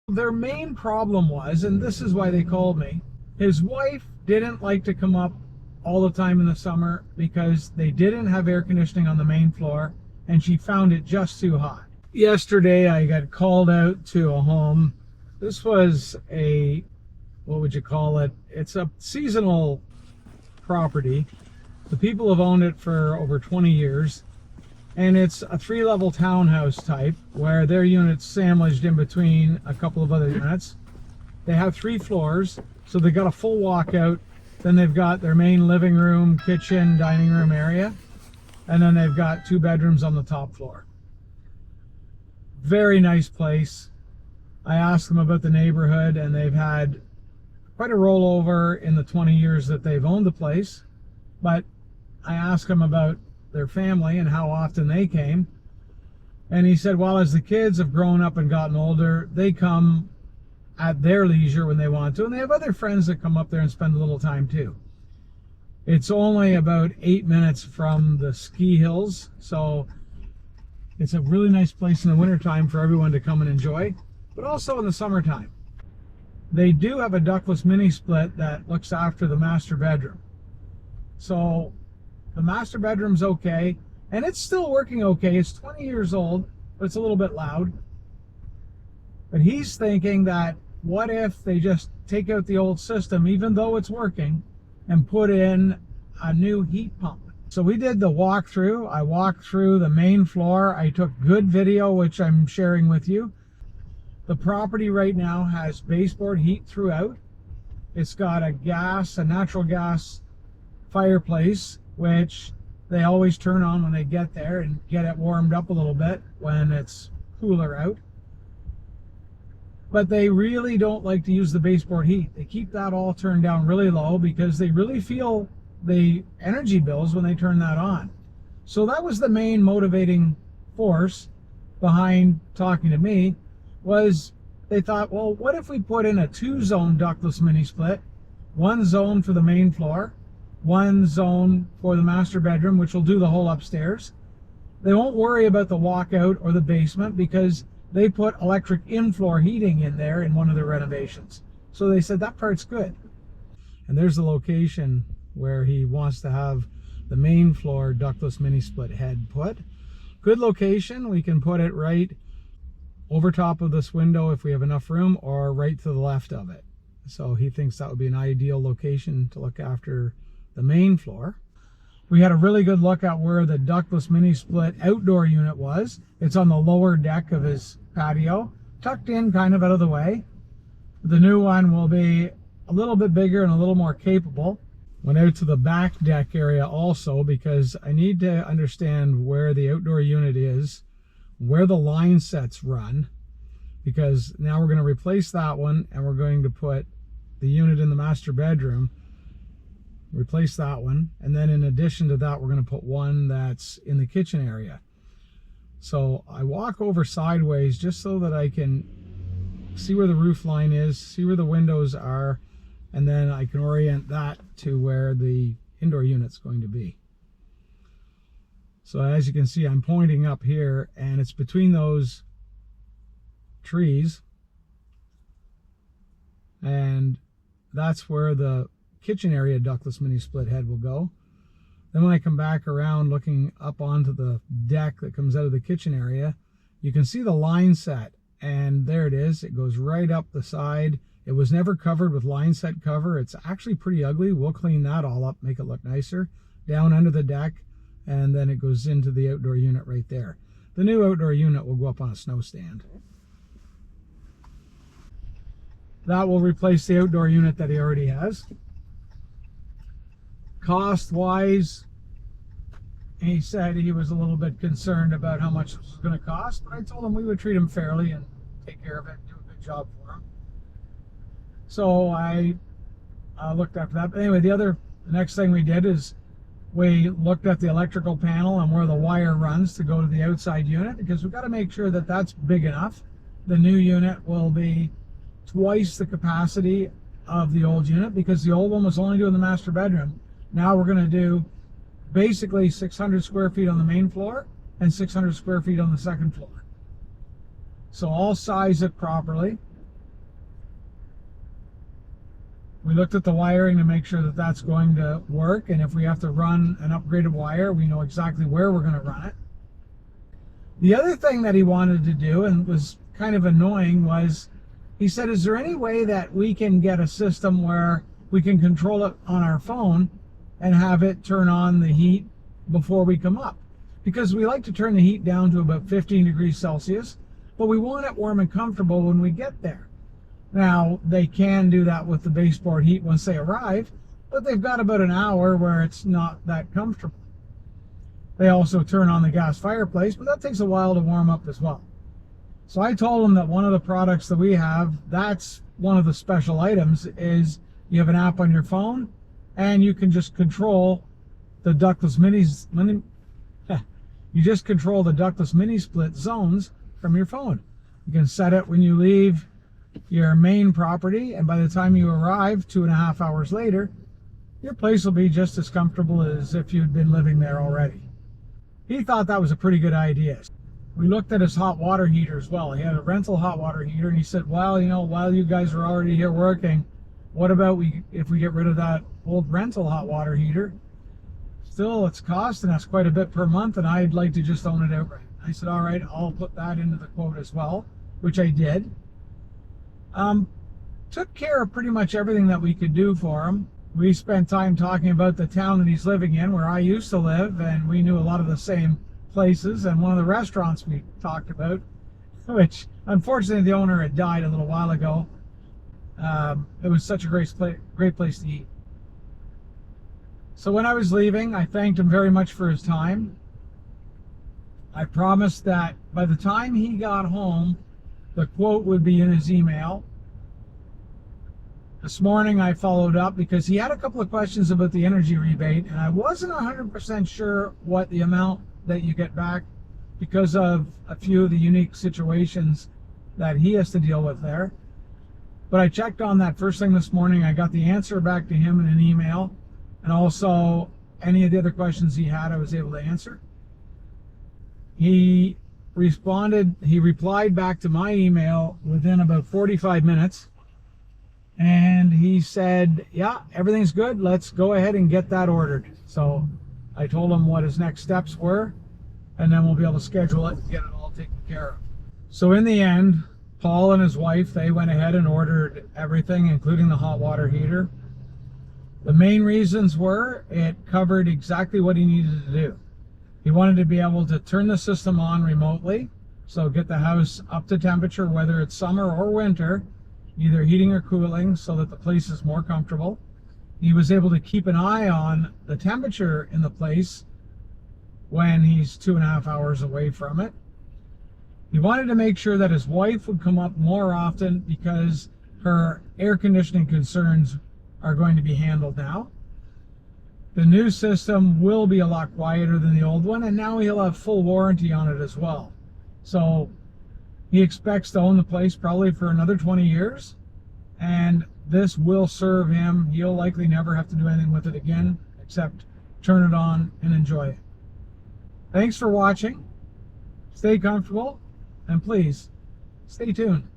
Their main problem was, and this is why they called me, his wife didn't like to come up all the time in the summer because they didn't have air conditioning on the main floor and she found it just too hot. Yesterday I got called out to a home. This was a, what would you call it? It's a seasonal property. The people have owned it for over 20 years. And it's a 3-level townhouse type where their unit's sandwiched in between a couple of other units. They have 3 floors, so they've got a full walkout. Then they've got their main living room, kitchen, dining room area. And then they've got 2 bedrooms on the top floor. Very nice place. I asked them about the neighborhood, and they've had quite a rollover in the 20 years that they've owned the place. But I asked them about their family and how often they came, and he said, well, as the kids have grown up and gotten older, they come at their leisure when they want to, and they have other friends that come up there and spend a little time too. It's only about 8 minutes from the ski hills, so it's a really nice place in the wintertime for everyone to come and enjoy, but also in the summertime. They do have a ductless mini split that looks after the master bedroom. So the master bedroom's okay, and it's still working okay. It's 20 years old, but it's a little bit loud. But he's thinking that what if they just take out the old system, even though it's working, and put in a new heat pump. So we did the walkthrough. I walked through the main floor. I took good video, which I'm sharing with you. The property right now has baseboard heat throughout. It's got a natural gas fireplace, which they always turn on when they get there and get it warmed up a little bit when it's cooler out. But they really don't like to use the baseboard heat. They keep that all turned down really low because they really feel the energy bills when they turn that on. So that was the main motivating force behind talking to me, was they thought, well, what if we put in a 2-zone ductless mini split, 1 zone for the main floor, 1 zone for the master bedroom, which will do the whole upstairs. They won't worry about the walkout or the basement because they put electric in-floor heating in there in one of the renovations. So they said that part's good. And there's the location where he wants to have the main floor ductless mini split head put. Good location. We can put it right over top of this window if we have enough room, or right to the left of it. So he thinks that would be an ideal location to look after the main floor. We had a really good look at where the ductless mini split outdoor unit was. It's on the lower deck of his patio, tucked in kind of out of the way. The new one will be a little bit bigger and a little more capable. Went out to the back deck area also because I need to understand where the outdoor unit is, where the line sets run, because now we're going to replace that one and we're going to put the unit in the master bedroom, replace that one, and then in addition to that we're going to put one that's in the kitchen area. So I walk over sideways just so that I can see where the roof line is, see where the windows are, and then I can orient that to where the indoor unit's going to be. So as you can see, I'm pointing up here, and it's between those trees, and that's where the kitchen area ductless mini split head will go. Then when I come back around looking up onto the deck that comes out of the kitchen area, you can see the line set, and there it is. It goes right up the side. It was never covered with line set cover. It's actually pretty ugly. We'll clean that all up, make it look nicer. Down under the deck, and then it goes into the outdoor unit right there. The new outdoor unit will go up on a snow stand. That will replace the outdoor unit that he already has. Cost-wise, he said he was a little bit concerned about how much it was going to cost, but I told him we would treat him fairly and take care of it and do a good job for him. So I looked after that. But anyway, the next thing we did is we looked at the electrical panel and where the wire runs to go to the outside unit, because we've got to make sure that that's big enough. The new unit will be twice the capacity of the old unit, because the old one was only doing the master bedroom. Now we're going to do basically 600 square feet on the main floor and 600 square feet on the second floor. So I'll size it properly. We looked at the wiring to make sure that that's going to work, and if we have to run an upgraded wire, we know exactly where we're going to run it. The other thing that he wanted to do, and was kind of annoying, was he said, is there any way that we can get a system where we can control it on our phone and have it turn on the heat before we come up? Because we like to turn the heat down to about 15 degrees Celsius, but we want it warm and comfortable when we get there. Now, they can do that with the baseboard heat once they arrive, but they've got about an hour where it's not that comfortable. They also turn on the gas fireplace, but that takes a while to warm up as well. So I told them that one of the products that we have, that's one of the special items, is you have an app on your phone, and you can just control the ductless mini split zones from your phone. You can set it when you leave your main property, and by the time you arrive 2.5 hours later, your place will be just as comfortable as if you'd been living there already. He thought that was a pretty good idea. We looked at his hot water heater as well. He had a rental hot water heater, and he said, well, you know, while you guys are already here working, what about if we get rid of that old rental hot water heater? Still, it's costing us quite a bit per month, and I'd like to just own it outright. I said, all right, I'll put that into the quote as well, which I did. Took care of pretty much everything that we could do for him. We spent time talking about the town that he's living in, where I used to live, and we knew a lot of the same places. And one of the restaurants we talked about, which unfortunately the owner had died a little while ago, it was such a great place to eat. So when I was leaving, I thanked him very much for his time. I promised that by the time he got home, the quote would be in his email. This morning I followed up because he had a couple of questions about the energy rebate, and I wasn't 100% sure what the amount that you get back because of a few of the unique situations that he has to deal with there. But I checked on that first thing this morning. I got the answer back to him in an email, and also any of the other questions he had I was able to answer. He replied back to my email within about 45 minutes, and he said, yeah, everything's good, let's go ahead and get that ordered. So I told him what his next steps were, and then we'll be able to schedule it and get it all taken care of. So in the end, Paul and his wife, they went ahead and ordered everything, including the hot water heater. The main reasons were it covered exactly what he needed to do. He wanted to be able to turn the system on remotely, so get the house up to temperature, whether it's summer or winter, either heating or cooling, so that the place is more comfortable. He was able to keep an eye on the temperature in the place when he's 2.5 hours away from it. He wanted to make sure that his wife would come up more often because her air conditioning concerns are going to be handled now. The new system will be a lot quieter than the old one, and now he'll have full warranty on it as well. So he expects to own the place probably for another 20 years, and this will serve him. He'll likely never have to do anything with it again except turn it on and enjoy it. Thanks for watching. Stay comfortable, and please stay tuned.